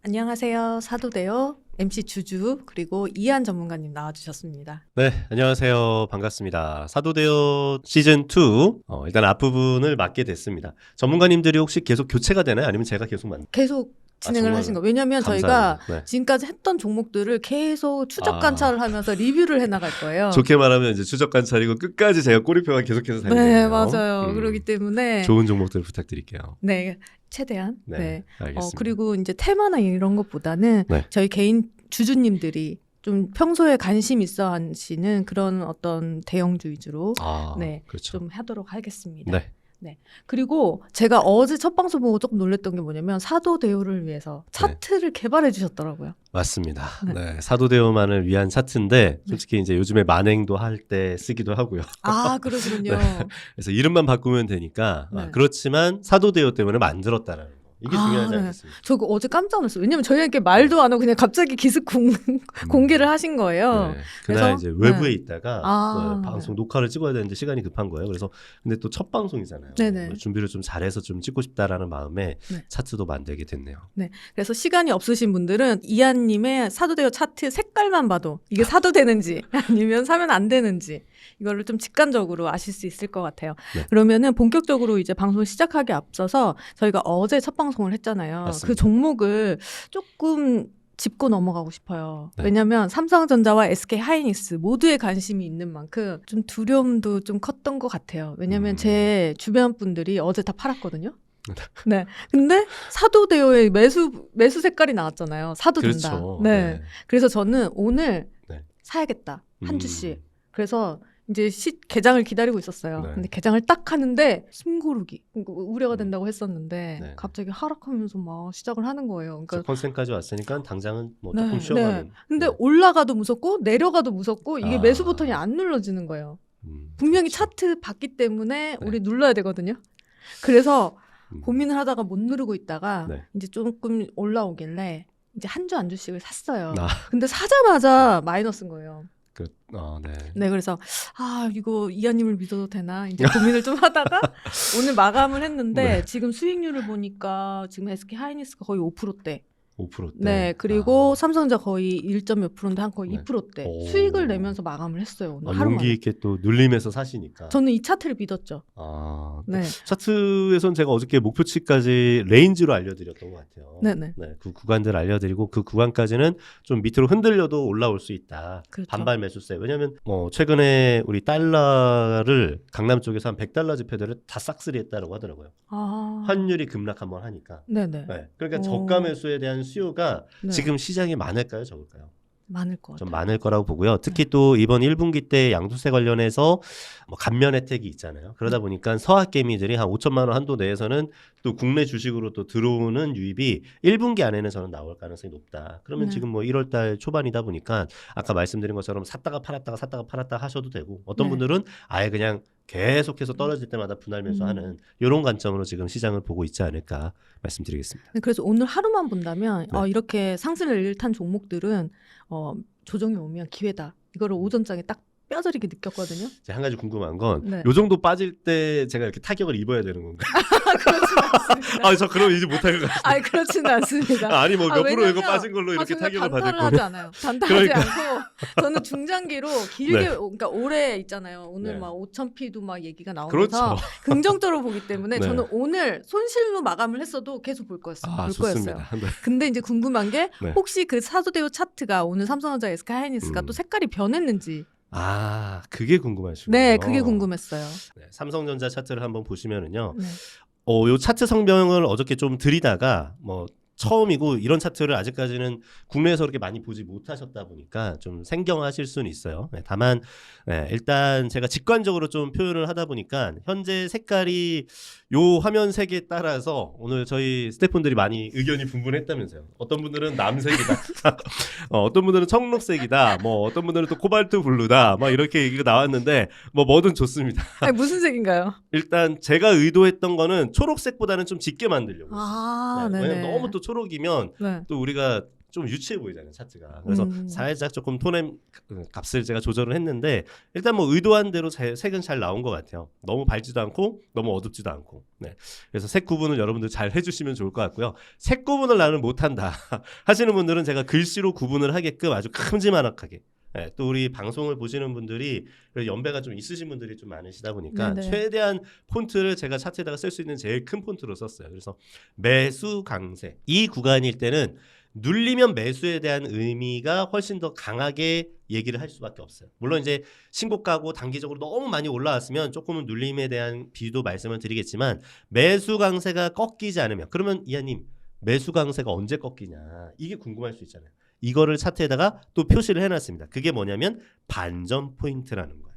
안녕하세요. 사도대요 MC 주주 그리고 이한 전문가님 나와주셨습니다. 네, 안녕하세요. 반갑습니다. 사도대요 시즌2 일단 앞부분을 맡게 됐습니다. 전문가님들이 혹시 계속 교체가 되나요? 아니면 제가 계속 계속 진행을 하신 거. 왜냐하면 저희가 네. 지금까지 했던 종목들을 계속 추적 관찰을 하면서 리뷰를 해나갈 거예요. 좋게 말하면 이제 추적 관찰이고 끝까지 제가 꼬리표만 계속해서 살리네요. 네, 맞아요. 그렇기 때문에 좋은 종목들 부탁드릴게요. 네, 최대한. 네, 알겠습니다. 그리고 이제 테마나 이런 것보다는 네. 저희 개인 주주님들이 좀 평소에 관심 있어 하시는 그런 어떤 대형주 위주로 네, 그렇죠. 좀 하도록 하겠습니다. 네. 네. 그리고 제가 어제 첫 방송 보고 조금 놀랬던 게 뭐냐면 사도대요를 위해서 차트를 개발해 주셨더라고요. 맞습니다. 네, 사도대요만을 위한 차트인데 솔직히 이제 요즘에 만행도 할 때 쓰기도 하고요. 아, 그러시군요. 네. 그래서 이름만 바꾸면 되니까 네. 그렇지만 사도대요 때문에 만들었다라는 거. 이게 중요하지 않겠습니까? 저 어제 깜짝 놀랐어요. 왜냐면 저희한테 말도 안 하고 그냥 갑자기 기습 공개를 하신 거예요. 네. 그날 이제 외부에 있다가 방송 녹화를 찍어야 되는데 시간이 급한 거예요. 그래서 근데 또 첫 방송이잖아요. 네네. 준비를 좀 잘해서 좀 찍고 싶다라는 마음에 차트도 만들게 됐네요. 네. 그래서 시간이 없으신 분들은 이한님의 사도대요 차트 색깔만 봐도 이게 사도 되는지 아니면 사면 안 되는지 이거를 좀 직관적으로 아실 수 있을 것 같아요. 네. 그러면은 본격적으로 이제 방송을 시작하기 앞서서 저희가 어제 첫 방송을 했잖아요. 맞습니다. 그 종목을 조금 짚고 넘어가고 싶어요. 네. 왜냐하면 삼성전자와 SK 하이닉스 모두에 관심이 있는 만큼 좀 두려움도 좀 컸던 것 같아요. 왜냐하면 제 주변 분들이 어제 다 팔았거든요. 네. 근데 사도대요의 매수 색깔이 나왔잖아요. 사도 된다. 그렇죠. 네. 그래서 저는 오늘 네. 사야겠다. 한 주씩. 그래서 이제 개장을 기다리고 있었어요. 네. 근데 개장을 딱 하는데 숨고르기 우려가 된다고 했었는데 네. 갑자기 하락하면서 막 시작을 하는 거예요. 그러니까 컨센까지 왔으니까 당장은 뭐 네, 조금 쉬어가는. 네. 근데 올라가도 무섭고 내려가도 무섭고 이게 매수 버튼이 아. 안 눌러지는 거예요. 분명히 그렇죠. 차트 봤기 때문에 네. 우리 눌러야 되거든요. 그래서 고민을 하다가 못 누르고 있다가 네. 이제 조금 올라오길래 이제 한 주 한 주씩을 샀어요. 아. 근데 사자마자 마이너스인 거예요. 네. 네, 그래서 이거 이하님을 믿어도 되나 이제 고민을 좀 하다가 오늘 마감을 했는데 지금 수익률을 보니까 지금 SK 하이닉스가 거의 5%대. 5%대. 네, 그리고 삼성전자 거의 1. 몇 %인데 한 거의 네. 2%대 오. 수익을 내면서 마감을 했어요. 오늘 하루 용기 만에. 있게 또 눌리면서 사시니까. 저는 이 차트를 믿었죠. 네. 차트에선 제가 어저께 목표치까지 레인지로 알려드렸던 것 같아요. 네네. 네, 그 구간들 알려드리고 그 구간까지는 좀 밑으로 흔들려도 올라올 수 있다. 그렇죠. 반발 매수세. 왜냐하면 최근에 우리 달러를 강남 쪽에서 한 100달러 지표들을 다 싹쓸이 했다고 하더라고요. 환율이 급락 한번 하니까. 네네. 네, 그러니까 저가 매수에 대한 수요가 네. 지금 시장에 많을까요, 적을까요? 많을 것 좀 같아요. 많을 거라고 보고요. 특히 또 이번 1분기 때 양도세 관련해서 뭐 감면 혜택이 있잖아요. 그러다 보니까 서학개미들이 한 5천만 원 한도 내에서는 또 국내 주식으로 또 들어오는 유입이 1분기 안에는 저는 나올 가능성이 높다. 그러면 지금 뭐 1월 달 초반이다 보니까 아까 말씀드린 것처럼 샀다가 팔았다 하셔도 되고 어떤 분들은 아예 그냥 계속해서 떨어질 때마다 분할 매수하는 이런 관점으로 지금 시장을 보고 있지 않을까 말씀드리겠습니다. 네, 그래서 오늘 하루만 본다면 네. 이렇게 상승을 일탄 종목들은 조정이 오면 기회다. 이거를 오전장에 딱 뼈저리게 느꼈거든요. 한 가지 궁금한 건 요 네. 정도 빠질 때 제가 이렇게 타격을 입어야 되는 건가요? 그렇진 않습니다. 저 그럼 이제 못할 것 같아요. 그렇지는 않습니다. 아니 뭐 몇 프로 왜냐면 이거 빠진 걸로 이렇게 저희가 타격을 받을 단타를 거면 하지 않아요. 단타하지 그러니까. 않고 저는 중장기로 길게 네. 그러니까 올해 있잖아요. 오늘 네. 막 5,000P도 막 얘기가 나오면서 그렇죠. 긍정적으로 보기 때문에 네. 저는 오늘 손실로 마감을 했어도 계속 볼 거였어요. 좋습니다. 네. 근데 이제 궁금한 게 네. 혹시 그 사도대요 차트가 오늘 삼성전자 SK 하이닉스가 또 색깔이 변했는지. 그게 궁금하시군요. 네, 그게 궁금했어요. 네, 삼성전자 차트를 한번 보시면은요. 네. 요 차트 성명을 어저께 좀 드리다가 뭐 처음이고 이런 차트를 아직까지는 국내에서 그렇게 많이 보지 못하셨다 보니까 좀 생경하실 수는 있어요. 네, 다만 일단 제가 직관적으로 좀 표현을 하다 보니까 현재 색깔이 요 화면 색에 따라서 오늘 저희 스태프분들이 많이 의견이 분분했다면서요. 어떤 분들은 남색이다. 어떤 분들은 청록색이다. 뭐 어떤 분들은 또 코발트 블루다. 막 이렇게 얘기가 나왔는데 뭐 뭐든 좋습니다. 무슨 색인가요? 일단 제가 의도했던 거는 초록색보다는 좀 짙게 만들려고. 네네. 왜냐면 너무 또 초록이면 네. 또 우리가 좀 유치해 보이잖아요 차트가. 그래서 살짝 조금 톤의 값을 제가 조절을 했는데 일단 뭐 의도한 대로 색은 잘 나온 것 같아요. 너무 밝지도 않고 너무 어둡지도 않고. 네. 그래서 색 구분을 여러분들 잘 해주시면 좋을 것 같고요. 색 구분을 나는 못한다 하시는 분들은 제가 글씨로 구분을 하게끔 아주 큼지막하게. 네, 또 우리 방송을 보시는 분들이 연배가 좀 있으신 분들이 좀 많으시다 보니까 네네. 최대한 폰트를 제가 차트에다가 쓸 수 있는 제일 큰 폰트로 썼어요. 그래서 매수 강세 이 구간일 때는 눌리면 매수에 대한 의미가 훨씬 더 강하게 얘기를 할 수밖에 없어요. 물론 이제 신고가고 단기적으로 너무 많이 올라왔으면 조금은 눌림에 대한 비유도 말씀을 드리겠지만 매수 강세가 꺾이지 않으면 그러면 이하님 매수 강세가 언제 꺾이냐 이게 궁금할 수 있잖아요. 이거를 차트에다가 또 표시를 해놨습니다. 그게 뭐냐면 반전 포인트라는 거예요.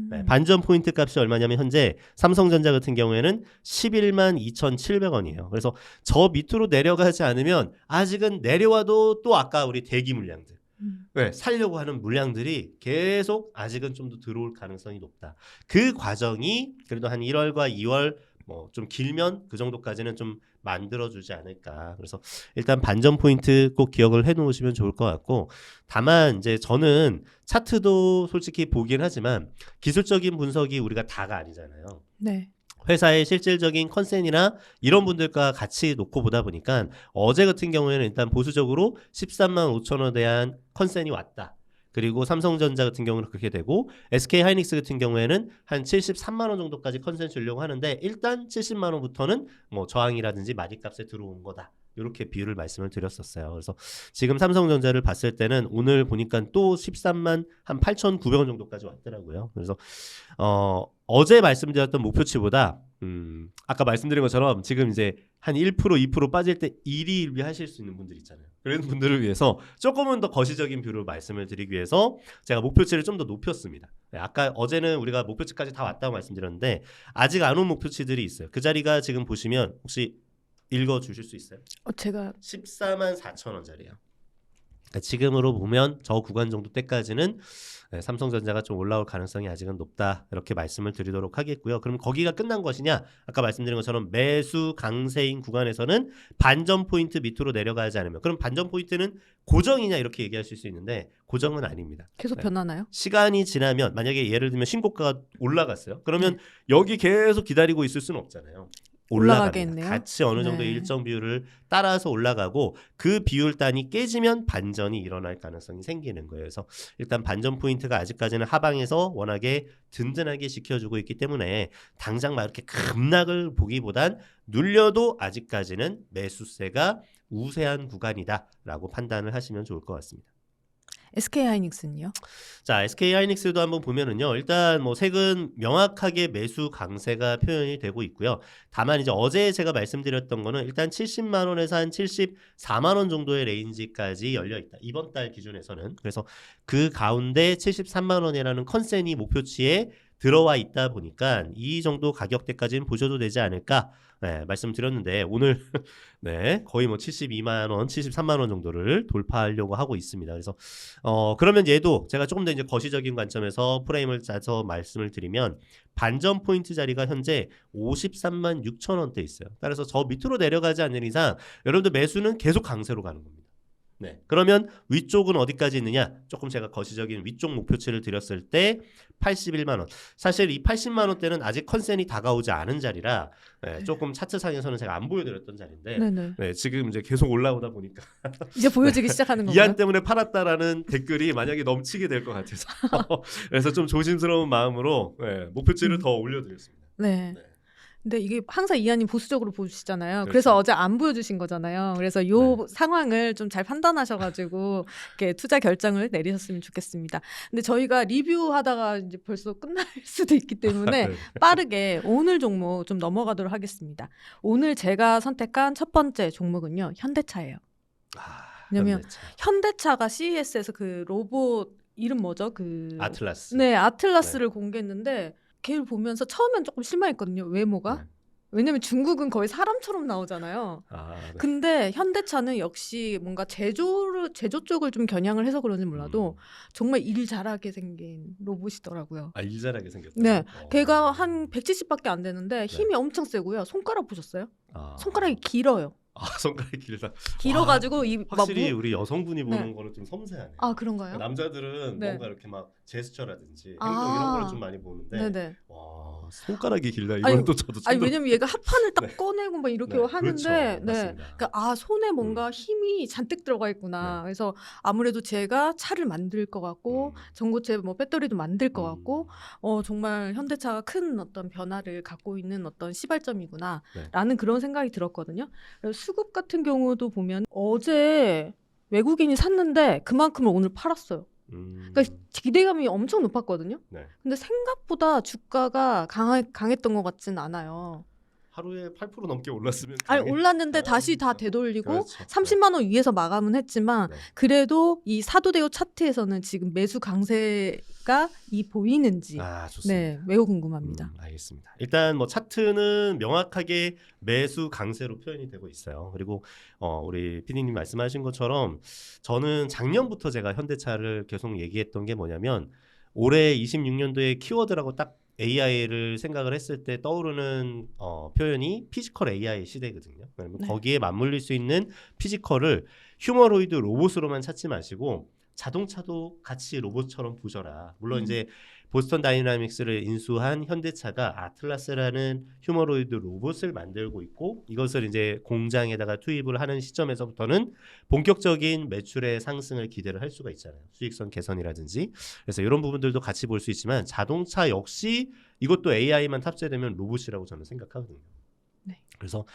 네, 반전 포인트 값이 얼마냐면 현재 삼성전자 같은 경우에는 11만 2,700원이에요. 그래서 저 밑으로 내려가지 않으면 아직은 내려와도 또 아까 우리 대기 물량들 네, 살려고 하는 물량들이 계속 아직은 좀 더 들어올 가능성이 높다. 그 과정이 그래도 한 1월과 2월 뭐 좀 길면 그 정도까지는 좀 만들어주지 않을까. 그래서 일단 반전 포인트 꼭 기억을 해놓으시면 좋을 것 같고 다만 이제 저는 차트도 솔직히 보긴 하지만 기술적인 분석이 우리가 다가 아니잖아요. 네. 회사의 실질적인 컨센이나 이런 분들과 같이 놓고 보다 보니까 어제 같은 경우에는 일단 보수적으로 13만 5천 원에 대한 컨센이 왔다. 그리고 삼성전자 같은 경우는 그렇게 되고 SK하이닉스 같은 경우에는 한 73만 원 정도까지 컨센 주려고 하는데 일단 70만 원부터는 뭐 저항이라든지 마디값에 들어온 거다. 이렇게 비율을 말씀을 드렸었어요. 그래서 지금 삼성전자를 봤을 때는 오늘 보니까 또 13만 한 8,900원 정도까지 왔더라고요. 그래서 어제 말씀드렸던 목표치보다 아까 말씀드린 것처럼 지금 이제 한 1% 2% 빠질 때 일희일비 하실 수 있는 분들 있잖아요. 그런 분들을 위해서 조금은 더 거시적인 뷰로 말씀을 드리기 위해서 제가 목표치를 좀 더 높였습니다. 네, 아까 어제는 우리가 목표치까지 다 왔다고 말씀드렸는데 아직 안 온 목표치들이 있어요. 그 자리가 지금 보시면 혹시 읽어주실 수 있어요? 제가 14만 4천 원짜리요. 그러니까 지금으로 보면 저 구간 정도 때까지는 삼성전자가 좀 올라올 가능성이 아직은 높다 이렇게 말씀을 드리도록 하겠고요. 그럼 거기가 끝난 것이냐? 아까 말씀드린 것처럼 매수 강세인 구간에서는 반전 포인트 밑으로 내려가지 않으면 그럼 반전 포인트는 고정이냐 이렇게 얘기하실 수 있는데 고정은 아닙니다. 계속 변하나요? 시간이 지나면 만약에 예를 들면 신고가가 올라갔어요. 그러면 여기 계속 기다리고 있을 수는 없잖아요. 올라가겠네요. 같이 어느 정도 일정 비율을 따라서 올라가고 그 비율 단이 깨지면 반전이 일어날 가능성이 생기는 거예요. 그래서 일단 반전 포인트가 아직까지는 하방에서 워낙에 든든하게 지켜주고 있기 때문에 당장 막 이렇게 급락을 보기보단 눌려도 아직까지는 매수세가 우세한 구간이다라고 판단을 하시면 좋을 것 같습니다. SK하이닉스는요? 자, SK하이닉스도 한번 보면은요. 일단 뭐 색은 명확하게 매수 강세가 표현이 되고 있고요. 다만 이제 어제 제가 말씀드렸던 거는 일단 70만 원에서 한 74만 원 정도의 레인지까지 열려 있다. 이번 달 기준에서는. 그래서 그 가운데 73만 원이라는 컨센이 목표치에 들어와 있다 보니까 이 정도 가격대까지는 보셔도 되지 않을까 말씀드렸는데 오늘 거의 뭐 72만 원, 73만 원 정도를 돌파하려고 하고 있습니다. 그래서 그러면 얘도 제가 조금 더 이제 거시적인 관점에서 프레임을 짜서 말씀을 드리면 반전 포인트 자리가 현재 53만 6천 원대 있어요. 따라서 저 밑으로 내려가지 않는 이상 여러분들 매수는 계속 강세로 가는 겁니다. 그러면 위쪽은 어디까지 있느냐? 조금 제가 거시적인 위쪽 목표치를 드렸을 때 81만 원. 사실 이 80만 원대는 아직 컨센이 다가오지 않은 자리라 조금 차트상에서는 제가 안 보여드렸던 자리인데 지금 이제 계속 올라오다 보니까 이제 보여지기 시작하는 건가요? 이한 때문에 팔았다라는 댓글이 만약에 넘치게 될 것 같아서 그래서 좀 조심스러운 마음으로 목표치를 더 올려드렸습니다. 근데 이게 항상 이하님 보수적으로 보시잖아요. 그렇죠. 그래서 어제 안 보여주신 거잖아요. 그래서 요 상황을 좀 잘 판단하셔가지고 이렇게 투자 결정을 내리셨으면 좋겠습니다. 근데 저희가 리뷰하다가 이제 벌써 끝날 수도 있기 때문에 빠르게 오늘 종목 좀 넘어가도록 하겠습니다. 오늘 제가 선택한 첫 번째 종목은요. 현대차예요. 왜냐면 현대차가 CES에서 그 로봇 이름 뭐죠? 아틀라스. 아틀라스를 공개했는데 걔를 보면서 처음엔 조금 실망했거든요. 외모가. 왜냐면 중국은 거의 사람처럼 나오잖아요. 근데 현대차는 역시 뭔가 제조 쪽을 좀 겨냥을 해서 그런지 몰라도 정말 일 잘하게 생긴 로봇이더라고요. 일 잘하게 생겼다. 걔가 한 170밖에 안 되는데 힘이 엄청 세고요. 손가락 보셨어요? 손가락이 길어요. 손가락이 길다. 길어가지고 이 확실히 막 우리 여성분이 보는 네. 거는 좀 섬세하네. 아 그런가요? 그러니까 남자들은 네. 뭔가 이렇게 막 제스처라든지 행동 아. 이런 걸 좀 많이 보는데 네네. 와 손가락이 길다. 이거는 아니, 또 저도 아니 처음 왜냐면 얘가 합판을 딱 네. 꺼내고 막 이렇게 네, 하는데 그렇죠. 네. 맞습니다. 그러니까 손에 뭔가 힘이 잔뜩 들어가 있구나. 네. 그래서 아무래도 제가 차를 만들 것 같고 전고체 뭐 배터리도 만들 것 같고 정말 현대차가 큰 어떤 변화를 갖고 있는 어떤 시발점이구나라는 네. 그런 생각이 들었거든요. 그래서 수급 같은 경우도 보면 어제 외국인이 샀는데 그만큼을 오늘 팔았어요. 그러니까 기대감이 엄청 높았거든요. 네. 근데 생각보다 주가가 강했던 것 같진 않아요. 하루에 8% 넘게 올랐으면 아니 올랐는데 다시 다 강했죠. 되돌리고 그렇죠. 30만 원 위에서 마감은 했지만 네. 그래도 이 사도대요 차트에서는 지금 매수 강세가 보이는지 좋습니다. 네, 매우 궁금합니다. 알겠습니다. 일단 뭐 차트는 명확하게 매수 강세로 표현이 되고 있어요. 그리고 우리 PD님 말씀하신 것처럼 저는 작년부터 제가 현대차를 계속 얘기했던 게 뭐냐면 올해 26년도에 키워드라고 딱 AI를 생각을 했을 때 떠오르는 표현이 피지컬 AI 시대거든요. 그러면 네. 거기에 맞물릴 수 있는 피지컬을 휴머노이드 로봇으로만 찾지 마시고 자동차도 같이 로봇처럼 보셔라. 물론 이제 보스턴 다이나믹스를 인수한 현대차가 아틀라스라는 휴머노이드 로봇을 만들고 있고 이것을 이제 공장에다가 투입을 하는 시점에서부터는 본격적인 매출의 상승을 기대를 할 수가 있잖아요. 수익성 개선이라든지. 그래서 이런 부분들도 같이 볼 수 있지만 자동차 역시 이것도 AI만 탑재되면 로봇이라고 저는 생각하거든요. 네. 그래서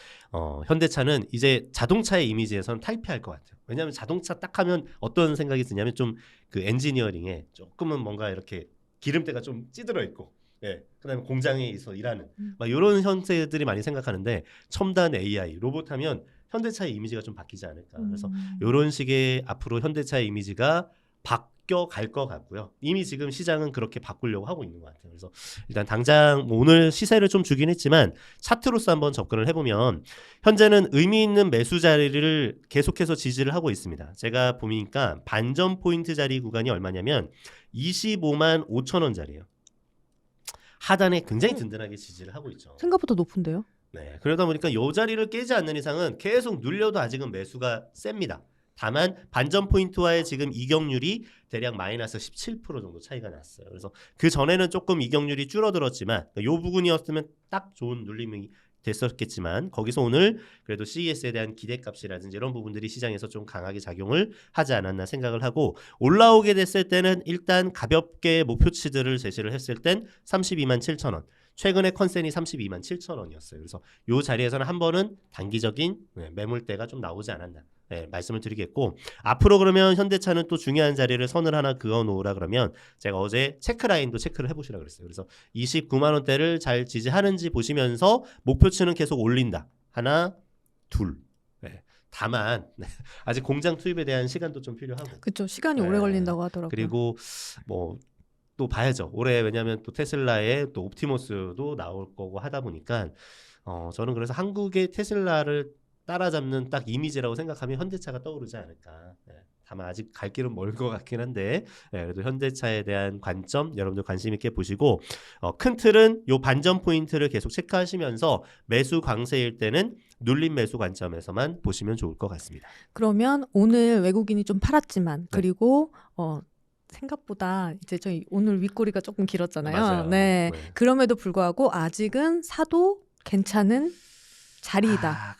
현대차는 이제 자동차의 이미지에서는 탈피할 것 같아요. 왜냐하면 자동차 딱 하면 어떤 생각이 드냐면 좀 그 엔지니어링에 조금은 뭔가 이렇게 기름때가 좀 찌들어 있고, 예, 그다음에 공장에서 일하는 막 이런 형태들이 많이 생각하는데 첨단 AI, 로봇하면 현대차의 이미지가 좀 바뀌지 않을까. 그래서 이런 식의 앞으로 현대차의 이미지가 바뀌어 갈 것 같고요. 이미 지금 시장은 그렇게 바꾸려고 하고 있는 것 같아요. 그래서 일단 당장 뭐 오늘 시세를 좀 주긴 했지만 차트로서 한번 접근을 해보면 현재는 의미 있는 매수 자리를 계속해서 지지를 하고 있습니다. 제가 보니까 반전 포인트 자리 구간이 얼마냐면 25만 5천 원짜리예요. 하단에 굉장히 든든하게 지지를 하고 있죠. 생각보다 높은데요? 네, 그러다 보니까 이 자리를 깨지 않는 이상은 계속 눌려도 아직은 매수가 셉니다. 다만 반전 포인트와의 지금 이격률이 대략 마이너스 17% 정도 차이가 났어요. 그래서 그 전에는 조금 이격률이 줄어들었지만 이 부분이었으면 딱 좋은 눌림이 됐었겠지만 거기서 오늘 그래도 CES에 대한 기대값이라든지 이런 부분들이 시장에서 좀 강하게 작용을 하지 않았나 생각을 하고 올라오게 됐을 때는 일단 가볍게 목표치들을 제시를 했을 땐 32만 7천 원. 최근에 컨센이 32만 7천 원이었어요. 그래서 이 자리에서는 한 번은 단기적인 매물대가 좀 나오지 않았나 말씀을 드리겠고 앞으로 그러면 현대차는 또 중요한 자리를 선을 하나 그어 놓으라 그러면 제가 어제 체크라인도 체크를 해보시라 그랬어요. 그래서 29만 원대를 잘 지지하는지 보시면서 목표치는 계속 올린다. 하나, 둘. 다만 아직 공장 투입에 대한 시간도 좀 필요하고. 그렇죠. 시간이 오래 걸린다고 하더라고요. 그리고 뭐 또 봐야죠. 올해 왜냐하면 또 테슬라의 또 옵티머스도 나올 거고 하다 보니까 저는 그래서 한국의 테슬라를 따라잡는 딱 이미지라고 생각하면 현대차가 떠오르지 않을까. 다만 아직 갈 길은 멀 것 같긴 한데 그래도 현대차에 대한 관점 여러분들 관심 있게 보시고 큰 틀은 요 반전 포인트를 계속 체크하시면서 매수 강세일 때는 눌림 매수 관점에서만 보시면 좋을 것 같습니다. 그러면 오늘 외국인이 좀 팔았지만 그리고 생각보다 이제 저희 오늘 윗꼬리가 조금 길었잖아요. 맞아요. 네. 그럼에도 불구하고 아직은 사도 괜찮은 자리이다.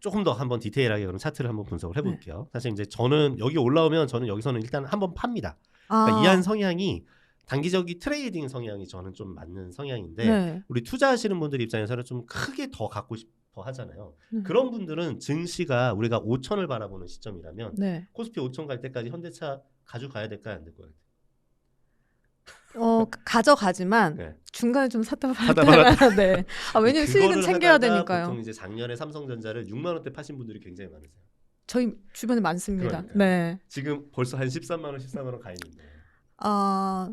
조금 더 한번 디테일하게 그럼 차트를 한번 분석을 해볼게요. 사실 이제 저는 여기 올라오면 저는 여기서는 일단 한번 팝니다. 그러니까 이한 성향이 단기적인 트레이딩 성향이 저는 좀 맞는 성향인데 우리 투자하시는 분들 입장에서는 좀 크게 더 갖고 싶어 하잖아요. 그런 분들은 증시가 우리가 5천을 바라보는 시점이라면 코스피 5천 갈 때까지 현대차 가져가야 될까요? 안 될 것 같아요? 가져가지만 중간에 좀 샀다 팔았다. 네. 왜냐면 수익은 챙겨야 되니까요. 보통 이제 작년에 삼성전자를 6만 원대 파신 분들이 굉장히 많으세요. 저희 주변에 많습니다. 그러니까요. 네. 지금 벌써 한 13만 원, 14만 원 가 있는데.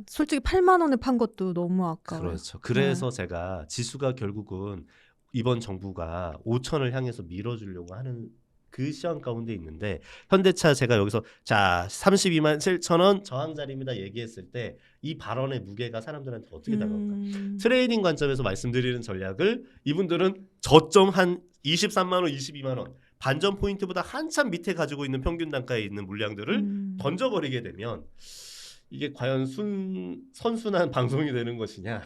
솔직히 8만 원에 판 것도 너무 아까워요. 그렇죠. 그래서 제가 지수가 결국은 이번 정부가 5천을 향해서 밀어주려고 하는 그 시황 가운데 있는데 현대차 제가 여기서 자 32만 7천 원 저항 자리입니다 얘기했을 때 이 발언의 무게가 사람들한테 어떻게 다가올까? 트레이딩 관점에서 말씀드리는 전략을 이분들은 저점 한 23만 원, 22만 원 반전 포인트보다 한참 밑에 가지고 있는 평균 단가에 있는 물량들을 던져버리게 되면 이게 과연 선순환 방송이 되는 것이냐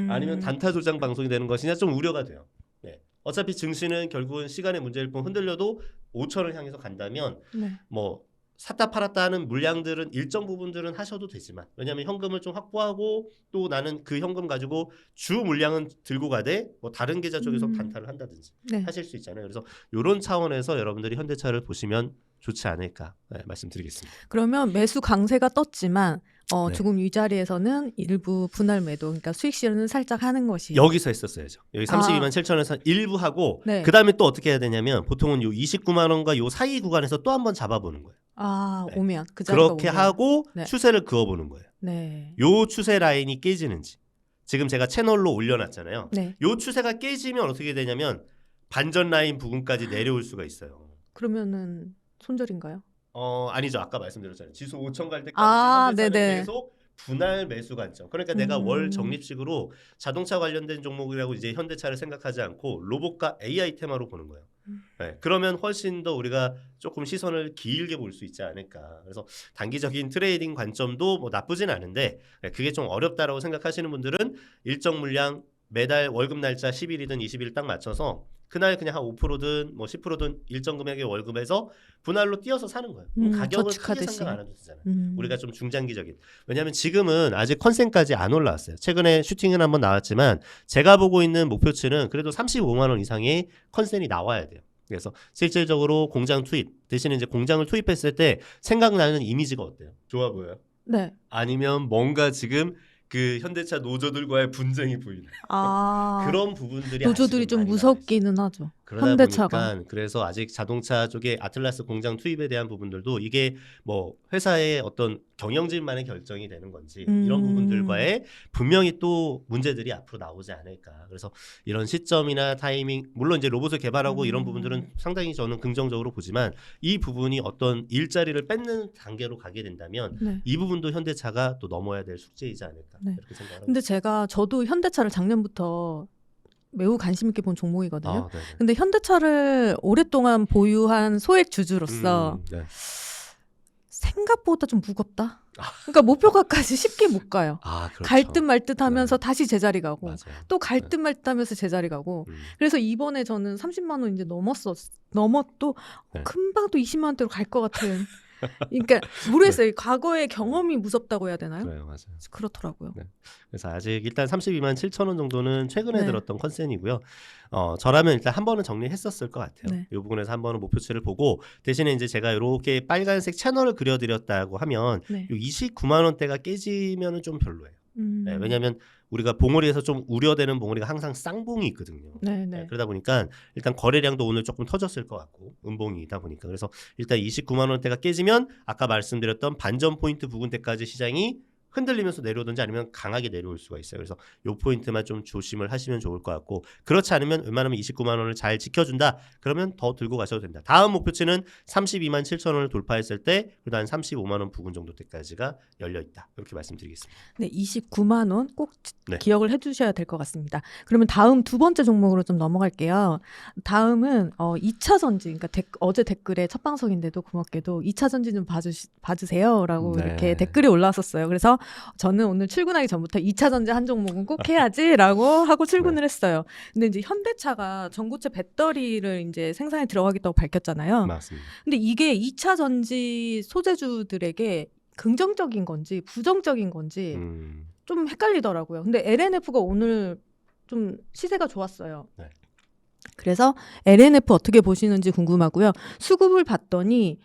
아니면 단타 조장 방송이 되는 것이냐 좀 우려가 돼요. 네. 어차피 증시는 결국은 시간의 문제일 뿐 흔들려도 5천을 향해서 간다면 네. 뭐 샀다 팔았다 하는 물량들은 일정 부분들은 하셔도 되지만 왜냐하면 현금을 좀 확보하고 또 나는 그 현금 가지고 주 물량은 들고 가되 뭐 다른 계좌 쪽에서 단타를 한다든지 네. 하실 수 있잖아요. 그래서 이런 차원에서 여러분들이 현대차를 보시면 좋지 않을까 말씀드리겠습니다. 그러면 매수 강세가 떴지만 네. 조금 이 자리에서는 일부 분할 매도, 그러니까 수익 실현을 살짝 하는 것이 여기서 했었어야죠. 여기 32만 7천에서 일부 하고 네. 그 다음에 또 어떻게 해야 되냐면 보통은 요 29만 원과 요 사이 구간에서 또 한번 잡아보는 거예요. 네. 네. 오면 그 자리가 그렇게 오면. 하고 네. 추세를 그어보는 거예요. 네. 요 추세 라인이 깨지는지 지금 제가 채널로 올려놨잖아요. 네. 요 추세가 깨지면 어떻게 되냐면 반전 라인 부근까지 내려올 수가 있어요. 그러면은 손절인가요? 아니죠. 아까 말씀드렸잖아요. 지수 5천 갈 때까지 현대차는 네네. 계속 분할 매수 관점. 그러니까 내가 월 적립식으로 자동차 관련된 종목이라고 이제 현대차를 생각하지 않고 로봇과 AI 테마로 보는 거예요. 네, 그러면 훨씬 더 우리가 조금 시선을 길게 볼 수 있지 않을까. 그래서 단기적인 트레이딩 관점도 뭐 나쁘진 않은데 그게 좀 어렵다라고 생각하시는 분들은 일정 물량 매달 월급 날짜 10일이든 20일 딱 맞춰서 그날 그냥 한 5%든 뭐 10%든 일정 금액의 월급에서 분할로 띄어서 사는 거예요. 가격은 크게 저축하듯이. 생각 안 해도 되잖아요. 우리가 우리가 좀 중장기적인. 왜냐하면 지금은 아직 컨센까지 안 올라왔어요. 최근에 슈팅은 한번 나왔지만 제가 보고 있는 목표치는 그래도 35만 원 이상의 컨센이 나와야 돼요. 그래서 실질적으로 공장 투입 대신에 이제 공장을 투입했을 때 생각나는 이미지가 어때요? 좋아 보여요? 네. 아니면 뭔가 지금 그 현대차 노조들과의 분쟁이 보이는 그런 부분들이 노조들이 아직은 좀 많이 무섭기는 하죠. 그러다 현대차가. 보니까 그래서 아직 자동차 쪽에 아틀라스 공장 투입에 대한 부분들도 이게 뭐 회사의 어떤 경영진만의 결정이 되는 건지 이런 부분들과의 분명히 또 문제들이 앞으로 나오지 않을까. 그래서 이런 시점이나 타이밍 물론 이제 로봇을 개발하고 이런 부분들은 상당히 저는 긍정적으로 보지만 이 부분이 어떤 일자리를 뺏는 단계로 가게 된다면 네. 이 부분도 현대차가 또 넘어야 될 숙제이지 않을까. 네. 이렇게 생각합니다. 근데 저도 현대차를 작년부터 매우 관심 있게 본 종목이거든요. 네네. 근데 현대차를 오랫동안 보유한 소액 주주로서 네. 생각보다 좀 무겁다. 그러니까 목표가까지 쉽게 못 가요. 그렇죠. 갈 듯 말 듯 하면서 다시 제자리 가고 맞아요. 또 갈 듯 말 듯 하면서 제자리 가고 그래서 이번에 저는 30만 원 이제 넘었도 네. 금방 또 20만 원대로 갈 것 같은. 그러니까 모르겠어요. 과거의 경험이 무섭다고 해야 되나요? 그래요, 맞아요. 그렇더라고요. 네. 그래서 아직 일단 32만 7천 원 정도는 최근에 네. 들었던 컨센이고요. 저라면 일단 한 번은 정리했었을 것 같아요. 네. 이 부분에서 한 번은 목표치를 보고 대신에 이제 제가 이렇게 빨간색 채널을 그려드렸다고 하면 네. 이 29만 원대가 깨지면은 좀 별로예요. 네, 왜냐하면 우리가 봉우리에서 좀 우려되는 봉우리가 항상 쌍봉이 있거든요. 네, 네, 그러다 보니까 일단 거래량도 오늘 조금 터졌을 것 같고 음봉이다 보니까 그래서 일단 29만 원대가 깨지면 아까 말씀드렸던 반전 포인트 부근대까지 시장이 흔들리면서 내려오든지 아니면 강하게 내려올 수가 있어요. 그래서 요 포인트만 좀 조심을 하시면 좋을 것 같고 그렇지 않으면 웬만하면 29만 원을 잘 지켜준다. 그러면 더 들고 가셔도 된다. 다음 목표치는 32만 7천 원을 돌파했을 때 그다음 35만 원 부근 정도 때까지가 열려 있다. 이렇게 말씀드리겠습니다. 네, 29만 원 꼭 네. 기억을 해주셔야 될 것 같습니다. 그러면 다음 두 번째 종목으로 좀 넘어갈게요. 다음은 2차 전지, 그러니까 어제 댓글에 첫 방송인데도 고맙게도 2차 전지 좀 봐주세요라고 네. 이렇게 댓글이 올라왔었어요. 그래서 저는 오늘 출근하기 전부터 2차 전지 한 종목은 꼭 해야지라고 하고 출근을 했어요. 근데 이제 현대차가 전고체 배터리를 이제 생산에 들어가겠다고 밝혔잖아요. 맞습니다. 근데 이게 2차 전지 소재주들에게 긍정적인 건지 부정적인 건지 좀 헷갈리더라고요. 근데 LNF가 오늘 좀 시세가 좋았어요. 네. 그래서 LNF 어떻게 보시는지 궁금하고요. 수급을 봤더니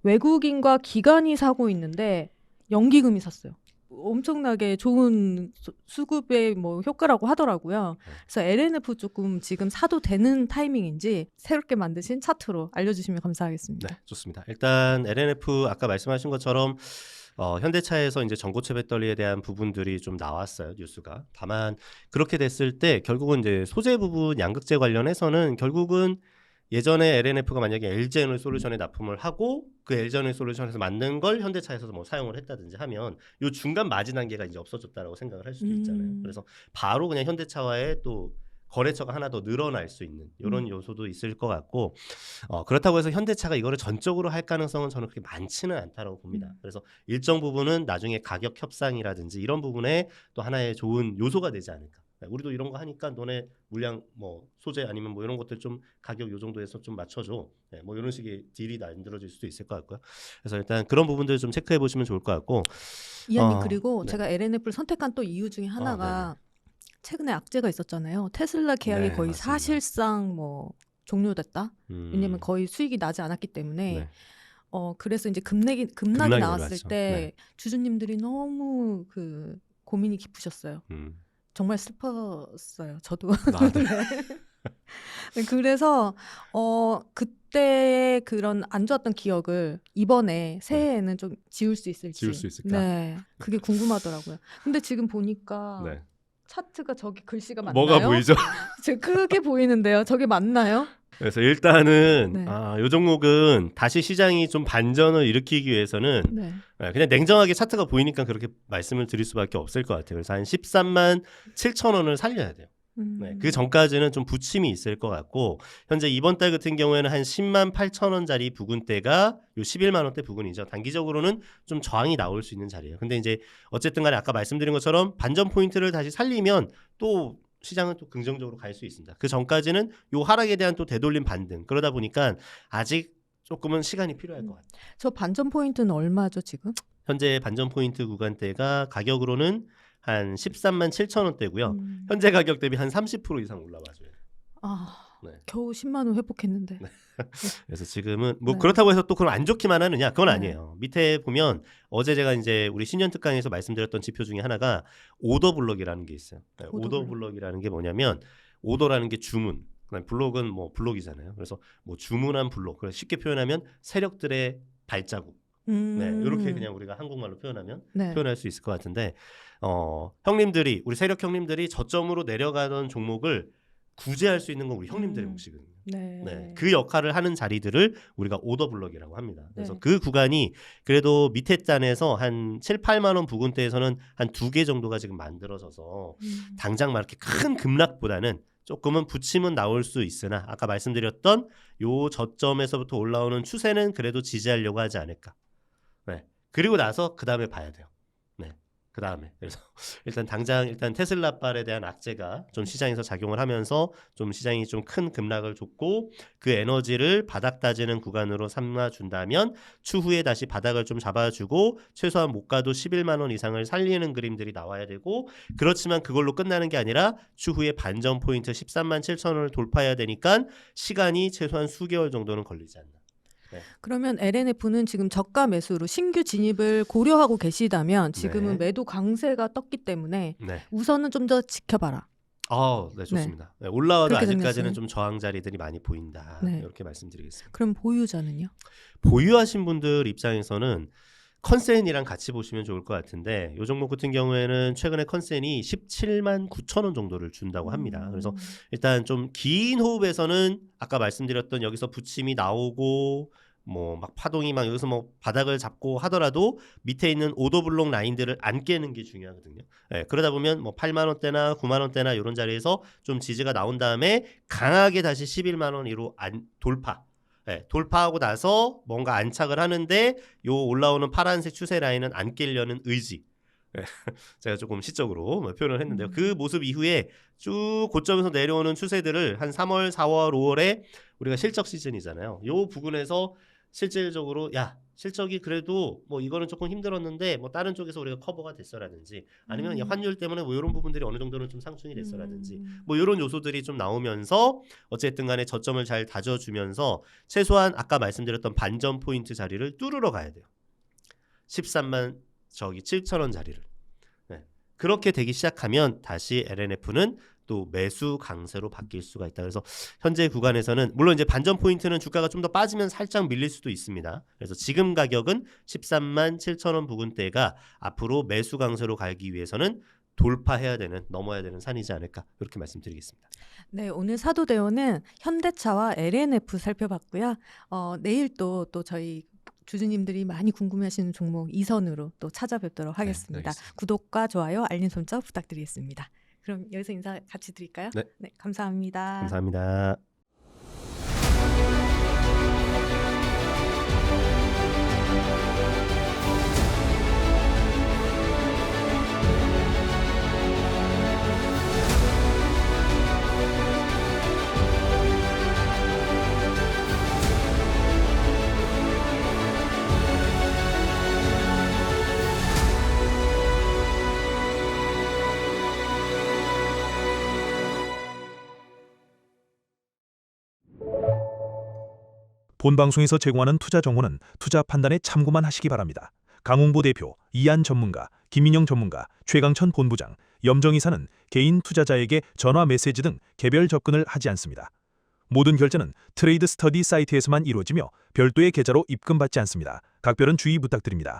외국인과 기관이 사고 있는데 연기금이 샀어요. 엄청나게 좋은 수급의 뭐 효과라고 하더라고요. 그래서 LNF 조금 지금 사도 되는 타이밍인지 새롭게 만드신 차트로 알려주시면 감사하겠습니다. 네, 좋습니다. 일단 LNF 아까 말씀하신 것처럼 현대차에서 이제 전고체 배터리에 대한 부분들이 좀 나왔어요, 뉴스가. 다만 그렇게 됐을 때 결국은 이제 소재 부분 양극재 관련해서는 결국은 예전에 LNF가 만약에 LG 에너지 솔루션에 납품을 하고 그 LG 에너지 솔루션에서 만든 걸 현대차에서도 뭐 사용을 했다든지 하면 요 중간 마진 단계가 이제 없어졌다라고 생각을 할 수도 있잖아요. 그래서 바로 그냥 현대차와의 또 거래처가 하나 더 늘어날 수 있는 이런 요소도 있을 것 같고 그렇다고 해서 현대차가 이거를 전적으로 할 가능성은 저는 그렇게 많지는 않다고 봅니다. 그래서 일정 부분은 나중에 가격 협상이라든지 이런 부분에 또 하나의 좋은 요소가 되지 않을까. 우리도 이런 거 하니까 너네 물량 뭐 소재 아니면 뭐 이런 것들 좀 가격 요 정도에서 좀 맞춰줘. 뭐 이런 식의 딜이 만들어질 수도 있을 것 같고요. 그래서 일단 그런 부분들 좀 체크해 보시면 좋을 것 같고. 이한님 그리고 네. 제가 LNF를 선택한 또 이유 중에 하나가 최근에 악재가 있었잖아요. 테슬라 계약이 네, 거의 맞습니다. 사실상 뭐 종료됐다. 왜냐면 거의 수익이 나지 않았기 때문에. 네. 그래서 이제 급락이 급락이 나왔을 내려왔죠. 때 주주님들이 너무 그 고민이 깊으셨어요. 정말 슬펐어요. 저도. 네. 네, 그래서 그때 그런 안 좋았던 기억을 이번에 새해에는 좀 지울 수 있을지. 지울 수 있을까? 네, 그게 궁금하더라고요. 근데 지금 보니까 네. 차트가 저기 글씨가 맞나요? 뭐가 보이죠? 지금 크게 보이는데요. 저게 맞나요? 그래서 일단은 네. 이 종목은 다시 시장이 좀 반전을 일으키기 위해서는 네. 그냥 냉정하게 차트가 보이니까 그렇게 말씀을 드릴 수밖에 없을 것 같아요. 그래서 한 13만 7천 원을 살려야 돼요. 네, 그 전까지는 좀 부침이 있을 것 같고 현재 이번 달 같은 경우에는 한 10만 8천 원짜리 부근대가 요 11만 원대 부근이죠. 단기적으로는 좀 저항이 나올 수 있는 자리예요. 근데 이제 어쨌든 간에 아까 말씀드린 것처럼 반전 포인트를 다시 살리면 또 시장은 또 긍정적으로 갈 수 있습니다. 그 전까지는 요 하락에 대한 또 되돌림 반등 그러다 보니까 아직 조금은 시간이 필요할 것 같아요. 저 반전 포인트는 얼마죠 지금? 현재 반전 포인트 구간대가 가격으로는 한 13만 7천 원대고요. 현재 가격 대비 한 30% 이상 올라와줘요. 네. 겨우 10만 원 회복했는데. 네. 그래서 지금은 뭐 네. 그렇다고 해서 또 그럼 안 좋기만 하느냐? 그건 네. 아니에요. 밑에 보면 어제 제가 이제 우리 신년 특강에서 말씀드렸던 지표 중에 하나가 오더 블록이라는 게 있어요. 오더 블록이라는 게 뭐냐면 오더라는 게 주문. 그다음 블록은 뭐 블록이잖아요. 그래서 뭐 주문한 블록. 그래서 쉽게 표현하면 세력들의 발자국. 네, 이렇게 그냥 우리가 한국말로 표현하면 네. 표현할 수 있을 것 같은데 형님들이 우리 세력 형님들이 저점으로 내려가던 종목을 구제할 수 있는 건 우리 형님들의 몫이거든요. 네. 네, 그 역할을 하는 자리들을 우리가 오더 블럭이라고 합니다. 그래서 네. 그 구간이 그래도 밑에 단에서 한 7, 8만 원 부근대에서는 한 2개 정도가 지금 만들어져서 당장 막 이렇게 큰 급락보다는 조금은 부침은 나올 수 있으나 아까 말씀드렸던 요 저점에서부터 올라오는 추세는 그래도 지지하려고 하지 않을까. 네. 그리고 나서 그 다음에 봐야 돼요. 네. 그 다음에 그래서 일단 당장 테슬라발에 대한 악재가 좀 시장에서 작용을 하면서 좀 시장이 좀 큰 급락을 줬고 그 에너지를 바닥 다지는 구간으로 삼아준다면 추후에 다시 바닥을 좀 잡아주고 최소한 못 가도 11만 원 이상을 살리는 그림들이 나와야 되고 그렇지만 그걸로 끝나는 게 아니라 추후에 반전 포인트 13만 7천 원을 돌파해야 되니까 시간이 최소한 수개월 정도는 걸리지 않나. 네. 그러면 LNF는 지금 저가 매수로 신규 진입을 고려하고 계시다면 지금은 네. 매도 강세가 떴기 때문에 네. 우선은 좀 더 지켜봐라. 네, 좋습니다. 네, 올라와도 그렇게 아직까지는 생겼어요. 좀 저항 자리들이 많이 보인다. 네. 이렇게 말씀드리겠습니다. 그럼 보유자는요? 보유하신 분들 입장에서는 컨센이랑 같이 보시면 좋을 것 같은데 이 종목 같은 경우에는 최근에 컨센이 17만 9천 원 정도를 준다고 합니다. 그래서 일단 좀 긴 호흡에서는 아까 말씀드렸던 여기서 부침이 나오고 뭐 막 파동이 막 여기서 뭐 바닥을 잡고 하더라도 밑에 있는 오더블록 라인들을 안 깨는 게 중요하거든요. 네, 그러다 보면 뭐 8만 원대나 9만 원대나 이런 자리에서 좀 지지가 나온 다음에 강하게 다시 11만 원 위로 돌파. 네, 돌파하고 나서 뭔가 안착을 하는데 요 올라오는 파란색 추세 라인은 안 깨려는 의지. 네, 제가 조금 시적으로 표현을 했는데요. 그 모습 이후에 쭉 고점에서 내려오는 추세들을 한 3월, 4월, 5월에 우리가 실적 시즌이잖아요. 요 부분에서 실질적으로 실적이 그래도 뭐 이거는 조금 힘들었는데 뭐 다른 쪽에서 우리가 커버가 됐어라든지 아니면 환율 때문에 뭐 이런 부분들이 어느 정도는 좀 상승이 됐어라든지 뭐 이런 요소들이 좀 나오면서 어쨌든 간에 저점을 잘 다져주면서 최소한 아까 말씀드렸던 반전 포인트 자리를 뚫으러 가야 돼요. 13만 7천 원 자리를. 네. 그렇게 되기 시작하면 다시 LNF는 또 매수 강세로 바뀔 수가 있다. 그래서 현재 구간에서는 물론 이제 반전 포인트는 주가가 좀 더 빠지면 살짝 밀릴 수도 있습니다. 그래서 지금 가격은 13만 7천 원 부근대가 앞으로 매수 강세로 가기 위해서는 돌파해야 되는 넘어야 되는 산이지 않을까 이렇게 말씀드리겠습니다. 네, 오늘 사도대오는 현대차와 LNF 살펴봤고요. 내일 또 저희 주주님들이 많이 궁금해하시는 종목 2선으로 또 찾아뵙도록 하겠습니다. 네, 구독과 좋아요, 알림 설정 부탁드리겠습니다. 그럼 여기서 인사 같이 드릴까요? 네. 네, 감사합니다. 감사합니다. 본 방송에서 제공하는 투자 정보는 투자 판단에 참고만 하시기 바랍니다. 강홍보 대표, 이한 전문가, 김민영 전문가, 최강천 본부장, 염정이사는 개인 투자자에게 전화 메시지 등 개별 접근을 하지 않습니다. 모든 결제는 트레이드 스터디 사이트에서만 이루어지며 별도의 계좌로 입금받지 않습니다. 각별한 주의 부탁드립니다.